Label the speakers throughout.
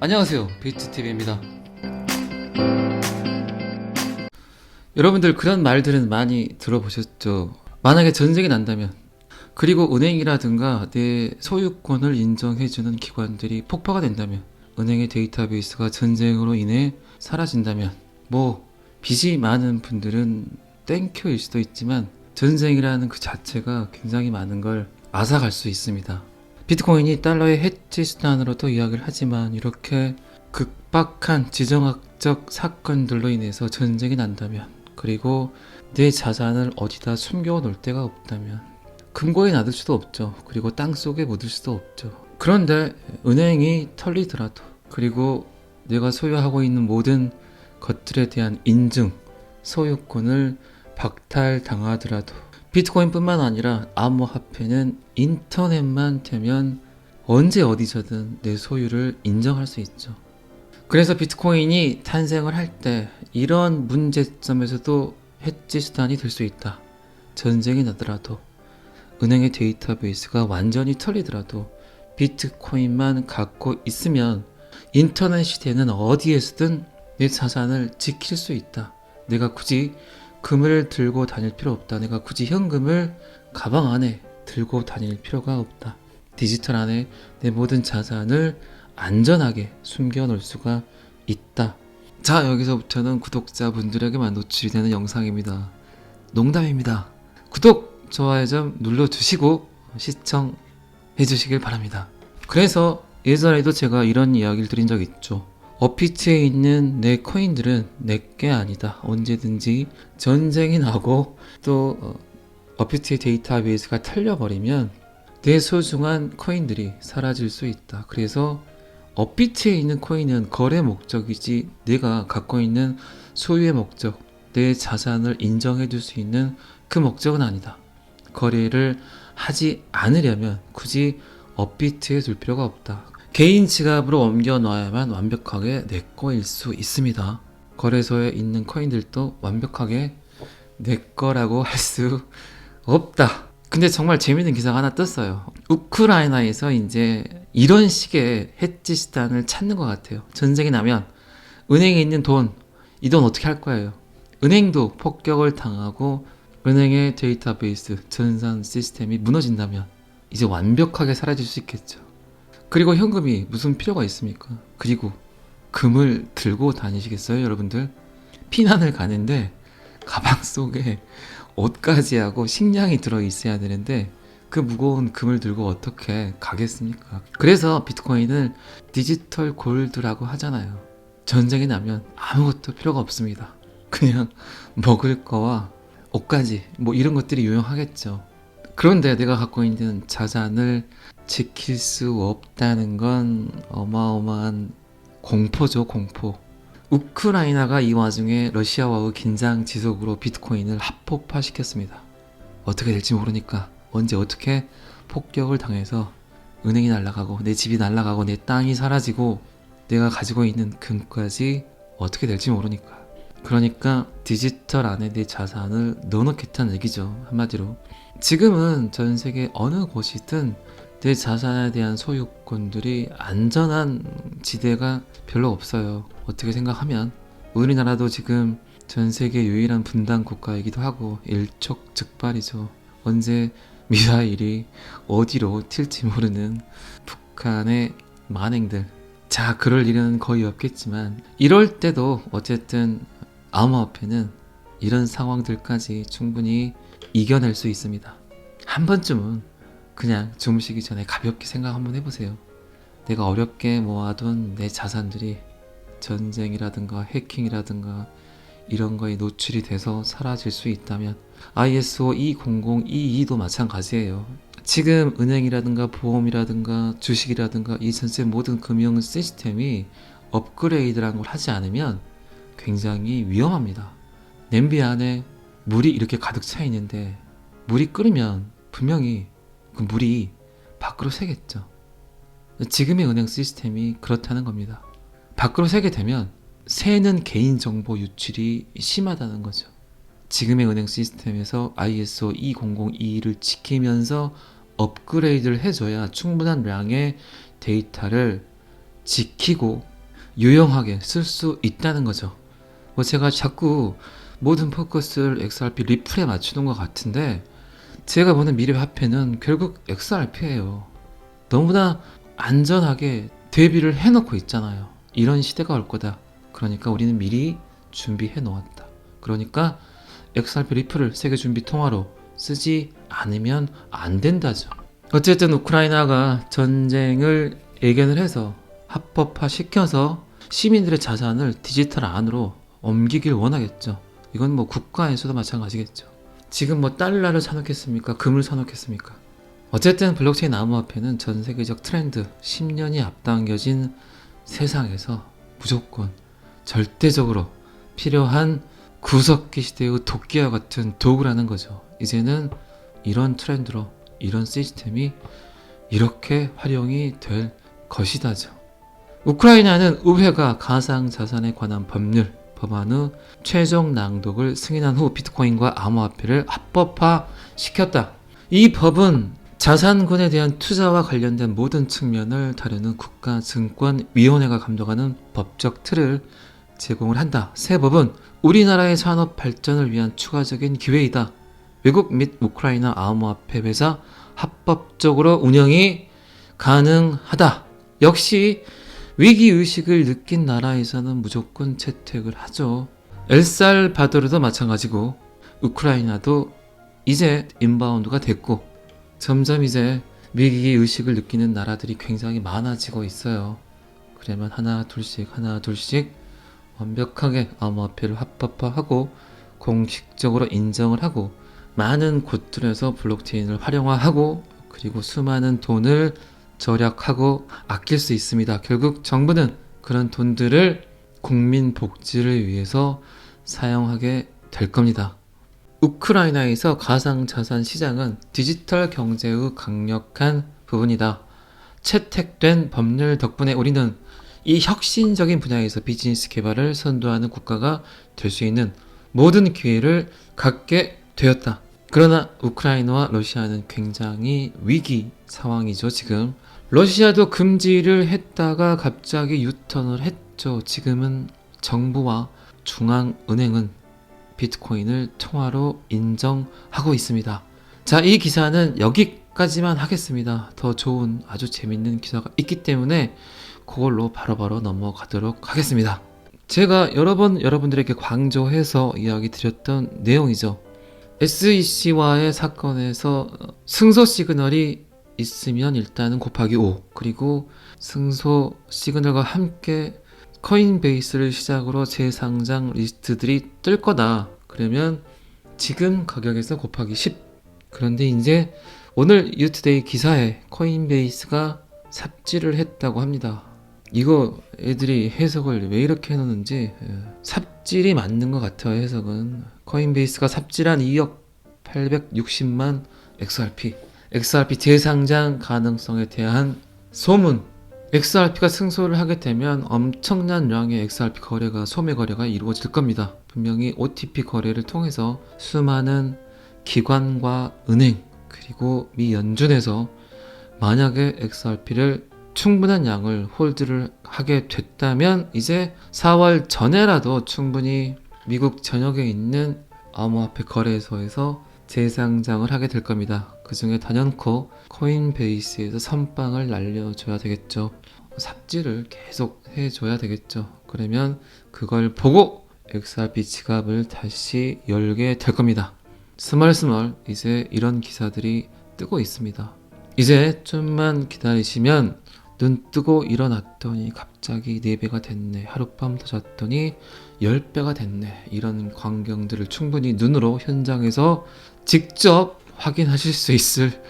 Speaker 1: 안녕하세요, 비트TV입니다. 여러분들 그런 말들은 많이 들어보셨죠? 만약에 전쟁이 난다면, 그리고 은행이라든가 내 소유권을 인정해주는 기관들이 폭파가 된다면, 은행의 데이터베이스가 전쟁으로 인해 사라진다면, 빚이 많은 분들은 땡큐일 수도 있지만 전쟁이라는 그 자체가 굉장히 많은 걸 앗아갈 수 있습니다. 비트코인이 달러의 해지 수단으로도 이야기를 하지만 이렇게 극박한 지정학적 사건들로 인해서 전쟁이 난다면, 그리고 내 자산을 어디다 숨겨 놓을 데가 없다면 금고에 놔둘 수도 없죠. 그리고 땅속에 묻을 수도 없죠. 그런데 은행이 털리더라도, 그리고 내가 소유하고 있는 모든 것들에 대한 인증, 소유권을 박탈당하더라도, 비트코인뿐만 아니라 암호화폐는 인터넷만 되면 언제 어디서든 내 소유를 인정할 수 있죠. 그래서 비트코인이 탄생을 할 때 이런 문제점에서도 해지 수단이 될 수 있다. 전쟁이 나더라도, 은행의 데이터베이스가 완전히 털리더라도 비트코인만 갖고 있으면 인터넷 시대는 어디에서든 내 자산을 지킬 수 있다. 내가 굳이 금을 들고 다닐 필요 없다. 내가 굳이 현금을 가방 안에 들고 다닐 필요가 없다. 디지털 안에 내 모든 자산을 안전하게 숨겨 놓을 수가 있다. 자, 여기서부터는 구독자분들에게만 노출이 되는 영상입니다. 농담입니다. 구독, 좋아요 좀 눌러주시고 시청해 주시길 바랍니다. 그래서 예전에도 제가 이런 이야기를 드린 적 있죠. 업비트에 있는 내 코인들은 내게 아니다. 언제든지 전쟁이 나고 또 업비트의 데이터베이스가 털려버리면 내 소중한 코인들이 사라질 수 있다. 그래서 업비트에 있는 코인은 거래 목적이지 내가 갖고 있는 소유의 목적, 내 자산을 인정해 줄 수 있는 그 목적은 아니다. 거래를 하지 않으려면 굳이 업비트에 둘 필요가 없다. 개인 지갑으로 옮겨놔야만 완벽하게 내 거일 수 있습니다. 거래소에 있는 코인들도 완벽하게 내 거라고 할 수 없다. 근데 정말 재밌는 기사가 하나 떴어요. 우크라이나에서 이제 이런 식의 해지 수단을 찾는 것 같아요. 전쟁이 나면 은행에 있는 돈, 이 돈 어떻게 할 거예요? 은행도 폭격을 당하고 은행의 데이터베이스, 전산 시스템이 무너진다면 이제 완벽하게 사라질 수 있겠죠. 그리고 현금이 무슨 필요가 있습니까? 그리고 금을 들고 다니시겠어요, 여러분들? 피난을 가는데 가방 속에 옷까지 하고 식량이 들어 있어야 되는데 그 무거운 금을 들고 어떻게 가겠습니까? 그래서 비트코인을 디지털 골드라고 하잖아요. 전쟁이 나면 아무것도 필요가 없습니다. 그냥 먹을 거와 옷까지, 이런 것들이 유용하겠죠. 그런데 내가 갖고 있는 자산을 지킬 수 없다는 건 어마어마한 공포죠, 공포. 우크라이나가 이 와중에 러시아와의 긴장 지속으로 비트코인을 합법화시켰습니다. 어떻게 될지 모르니까 언제 어떻게 폭격을 당해서 은행이 날아가고 내 집이 날아가고 내 땅이 사라지고 내가 가지고 있는 금까지 어떻게 될지 모르니까. 그러니까 디지털 안에 내 자산을 넣어놓겠다는 얘기죠, 한마디로. 지금은 전 세계 어느 곳이든 내 자산에 대한 소유권들이 안전한 지대가 별로 없어요. 어떻게 생각하면 우리나라도 지금 전 세계 유일한 분단 국가이기도 하고 일촉즉발이죠. 언제 미사일이 어디로 튈지 모르는 북한의 만행들. 자, 그럴 일은 거의 없겠지만 이럴 때도 어쨌든 암호화폐는 이런 상황들까지 충분히 이겨낼 수 있습니다. 한 번쯤은 그냥 주무시기 전에 가볍게 생각 한번 해보세요. 내가 어렵게 모아둔 내 자산들이 전쟁이라든가 해킹이라든가 이런 거에 노출이 돼서 사라질 수 있다면 ISO 20022도 마찬가지예요. 지금 은행이라든가 보험이라든가 주식이라든가 이 전체 모든 금융 시스템이 업그레이드라는 걸 하지 않으면 굉장히 위험합니다. 냄비 안에 물이 이렇게 가득 차 있는데 물이 끓으면 분명히 그 물이 밖으로 새겠죠. 지금의 은행 시스템이 그렇다는 겁니다. 밖으로 새게 되면 새는 개인정보 유출이 심하다는 거죠. 지금의 은행 시스템에서 ISO 20022를 지키면서 업그레이드를 해줘야 충분한 양의 데이터를 지키고 유용하게 쓸 수 있다는 거죠. 제가 자꾸 모든 포커스를 XRP 리플에 맞추는 것 같은데 제가 보는 미래 화폐는 결국 XRP예요. 너무나 안전하게 대비를 해놓고 있잖아요. 이런 시대가 올 거다. 그러니까 우리는 미리 준비해 놓았다. 그러니까 XRP 리플을 세계 준비 통화로 쓰지 않으면 안 된다죠. 어쨌든 우크라이나가 전쟁을 예견을 해서 합법화 시켜서 시민들의 자산을 디지털 안으로 옮기길 원하겠죠. 이건 국가에서도 마찬가지겠죠. 지금 달러를 사놓겠습니까? 금을 사놓겠습니까? 어쨌든 블록체인 암호화폐는 전 세계적 트렌드 10년이 앞당겨진 세상에서 무조건 절대적으로 필요한 구석기 시대의 도끼와 같은 도구라는 거죠. 이제는 이런 트렌드로 이런 시스템이 이렇게 활용이 될 것이다죠. 우크라이나는 의회가 가상자산에 관한 법안 후 최종 낭독을 승인한 후 비트코인과 암호화폐를 합법화 시켰다. 이 법은 자산권에 대한 투자와 관련된 모든 측면을 다루는 국가증권위원회가 감독하는 법적 틀을 제공을 한다. 새 법은 우리나라의 산업 발전을 위한 추가적인 기회이다. 외국 및 우크라이나 암호화폐 회사 합법적으로 운영이 가능하다. 역시 위기의식을 느낀 나라에서는 무조건 채택을 하죠. 엘살바도르도 마찬가지고 우크라이나도 이제 인바운드가 됐고 점점 이제 위기의식을 느끼는 나라들이 굉장히 많아지고 있어요. 그러면 하나 둘씩 완벽하게 암호화폐를 합법화하고 공식적으로 인정을 하고 많은 곳들에서 블록체인을 활용화하고 그리고 수많은 돈을 절약하고 아낄 수 있습니다. 결국 정부는 그런 돈들을 국민 복지를 위해서 사용하게 될 겁니다. 우크라이나에서 가상자산 시장은 디지털 경제의 강력한 부분이다. 채택된 법률 덕분에 우리는 이 혁신적인 분야에서 비즈니스 개발을 선도하는 국가가 될 수 있는 모든 기회를 갖게 되었다. 그러나 우크라이나와 러시아는 굉장히 위기 상황이죠. 지금 러시아도 금지를 했다가 갑자기 유턴을 했죠. 지금은 정부와 중앙은행은 비트코인을 통화로 인정하고 있습니다. 자, 이 기사는 여기까지만 하겠습니다. 더 좋은 아주 재밌는 기사가 있기 때문에 그걸로 바로바로 넘어가도록 하겠습니다. 제가 여러 번 여러분들에게 강조해서 이야기 드렸던 내용이죠. SEC와의 사건에서 승소 시그널이 있으면 일단은 곱하기 5, 그리고 승소 시그널과 함께 코인베이스를 시작으로 재상장 리스트들이 뜰 거다. 그러면 지금 가격에서 곱하기 10. 그런데 이제 오늘 유투데이 기사에 코인베이스가 삽질을 했다고 합니다. 이거 애들이 해석을 왜 이렇게 해놓는지 삽질이 맞는 것 같아요. 해석은 코인베이스가 삽질한 2억 860만 XRP 재상장 가능성에 대한 소문. XRP가 승소를 하게 되면 엄청난 양의 XRP 거래가 소매 거래가 이루어질 겁니다. 분명히 OTP 거래를 통해서 수많은 기관과 은행 그리고 미 연준에서 만약에 XRP를 충분한 양을 홀드를 하게 됐다면 이제 4월 전에라도 충분히 미국 전역에 있는 암호화폐 거래소에서 재상장을 하게 될 겁니다. 그 중에 단연코 코인베이스에서 선빵을 날려줘야 되겠죠. 삽질을 계속 해줘야 되겠죠. 그러면 그걸 보고 XRP 지갑을 다시 열게 될 겁니다. 스멀스멀 이제 이런 기사들이 뜨고 있습니다. 이제 좀만 기다리시면 눈 뜨고 일어났더니 갑자기 4배가 됐네. 하룻밤 더 잤더니 10배가 됐네. 이런 광경들을 충분히 눈으로 현장에서 직접 확인하실 수 있을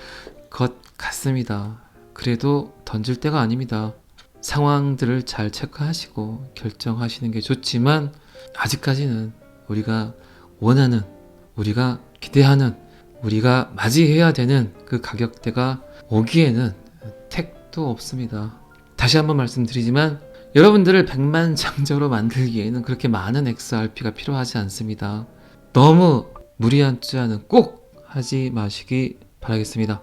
Speaker 1: 것 같습니다. 그래도 던질 때가 아닙니다. 상황들을 잘 체크하시고 결정하시는 게 좋지만 아직까지는 우리가 원하는, 우리가 기대하는, 우리가 맞이해야 되는 그 가격대가 오기에는 택도 없습니다. 다시 한번 말씀드리지만 여러분들을 백만장자로 만들기에는 그렇게 많은 XRP가 필요하지 않습니다. 너무 무리한 투자는 꼭 하지 마시기 바라겠습니다.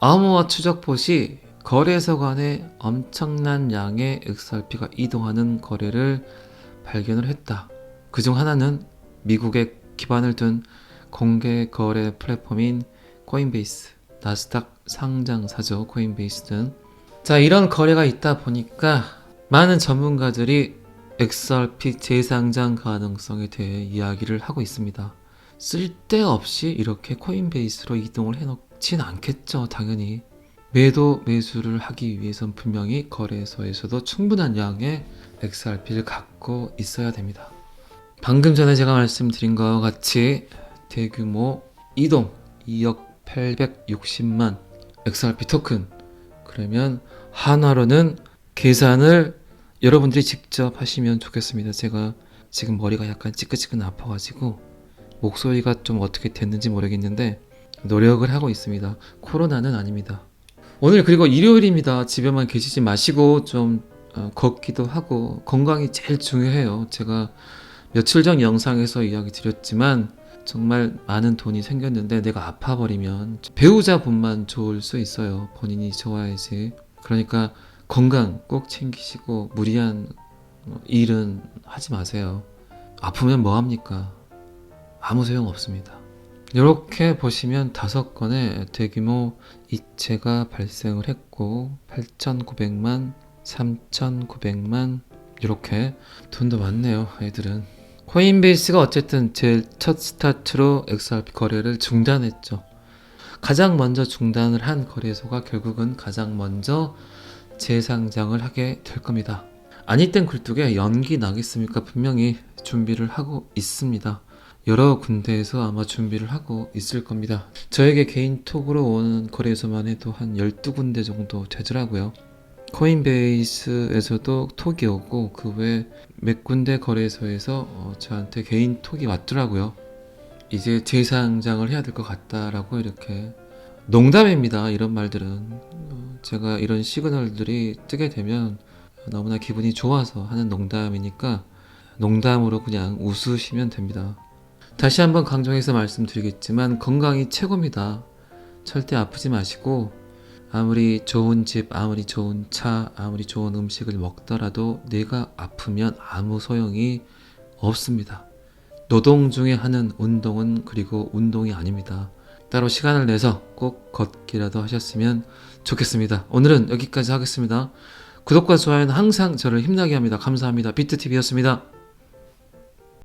Speaker 1: 암호화 추적봇이 거래소 간에 엄청난 양의 XRP가 이동하는 거래를 발견을 했다. 그중 하나는 미국에 기반을 둔 공개 거래 플랫폼인 코인베이스, 나스닥 상장사죠. 코인베이스는. 자, 이런 거래가 있다 보니까 많은 전문가들이 XRP 재상장 가능성에 대해 이야기를 하고 있습니다. 쓸데없이 이렇게 코인베이스로 이동을 해놓진 않겠죠, 당연히. 매도 매수를 하기 위해선 분명히 거래소에서도 충분한 양의 XRP를 갖고 있어야 됩니다. 방금 전에 제가 말씀드린 것과 같이 대규모 이동 2억 860만 XRP 토큰, 그러면 한화로는 계산을 여러분들이 직접 하시면 좋겠습니다. 제가 지금 머리가 약간 찌끈찌끈 아파가지고 목소리가 좀 어떻게 됐는지 모르겠는데 노력을 하고 있습니다. 코로나는 아닙니다. 오늘 그리고 일요일입니다. 집에만 계시지 마시고 좀 걷기도 하고, 건강이 제일 중요해요. 제가 며칠 전 영상에서 이야기 드렸지만 정말 많은 돈이 생겼는데 내가 아파버리면 배우자분만 좋을 수 있어요. 본인이 좋아야지. 그러니까 건강 꼭 챙기시고 무리한 일은 하지 마세요. 아프면 뭐합니까? 아무 소용 없습니다. 이렇게 보시면 5건의 대규모 이체가 발생을 했고 8,900만, 3,900만, 이렇게 돈도 많네요. 애들은. 코인베이스가 어쨌든 제일 첫 스타트로 XRP 거래를 중단했죠. 가장 먼저 중단을 한 거래소가 결국은 가장 먼저 재상장을 하게 될 겁니다. 아니 땐 굴뚝에 연기 나겠습니까? 분명히 준비를 하고 있습니다. 여러 군데에서 아마 준비를 하고 있을 겁니다. 저에게 개인톡으로 오는 거래소만 해도 한 12군데 정도 되더라고요. 코인베이스에서도 톡이 오고 그 외 몇 군데 거래소에서 저한테 개인 톡이 왔더라고요. 이제 재상장을 해야 될 것 같다라고. 이렇게 농담입니다. 이런 말들은 제가 이런 시그널들이 뜨게 되면 너무나 기분이 좋아서 하는 농담이니까 농담으로 그냥 웃으시면 됩니다. 다시 한번 강조해서 말씀드리겠지만 건강이 최고입니다. 절대 아프지 마시고, 아무리 좋은 집, 아무리 좋은 차, 아무리 좋은 음식을 먹더라도 내가 아프면 아무 소용이 없습니다. 노동 중에 하는 운동은 그리고 운동이 아닙니다. 따로 시간을 내서 꼭 걷기라도 하셨으면 좋겠습니다. 오늘은 여기까지 하겠습니다. 구독과 좋아요는 항상 저를 힘나게 합니다. 감사합니다. 비트TV였습니다.